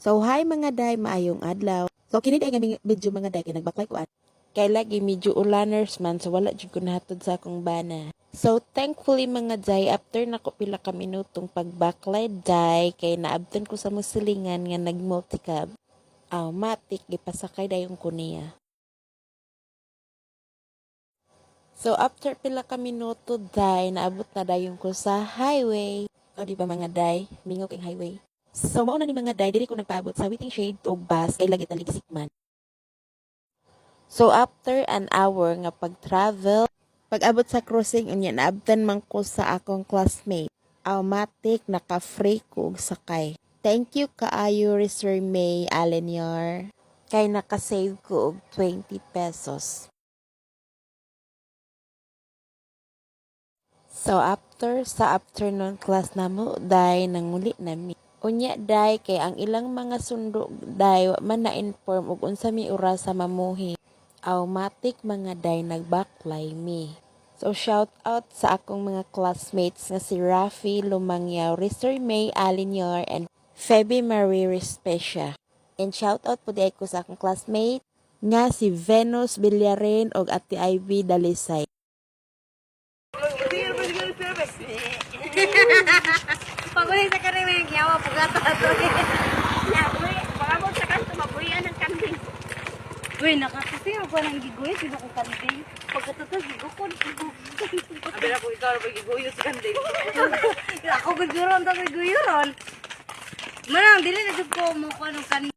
So hi mga day, maayong adlaw. So kini day nga video mga day kay nagbaklay ko kay lagi medyo ulaners man so wala jud ko nahatod sa akong bana. So thankfully mga day after nako pila ka minutong pagbaklay day kay naabtan ko sa musilingan nga nagmulticab. Matik gipasakay dayon ko niya. So after pila ka minuto day naabot na dayon ko sa highway. O di ba mga day, mingok ang highway. So, mauna ni mga day, diri ko nagpaabot sa waiting shade o bus kay lagi taligsik man. So, after an hour nga pag-travel, pag-abot sa crossing, unya naabtan man ko sa akong classmate. Automatic, naka-free ko og sakay. Thank you kaayo, Sir May Alenior. Kay naka-save ko og 20 pesos. So, after sa afternoon class namo, day nanguli nami. Unya day kay ang ilang mga sundo day wa man na-inform og unsa mi oras sa mamuhi. Automatic mga day nagbaklay mi. So shout out sa akong mga classmates nga si Rafi Lumangyaw, Sir May Alinior and Feby Marie Respecia. And shout out po di ko sa akong classmate nga si Venus Villarin og Ate Ivy Dalisay. Paguhin sa kare may yawa pugato ato. Ya, uy, pagabot sa kanto mabuyan ang kambing. Uy, nakakasi ako nang giguhit sino ko kambing. Pagkatapos gigukod. Abi na ko ikaw na giguyo sa kanding. Ako giguron ta giguron. Manang dili na jud ko mo ko anong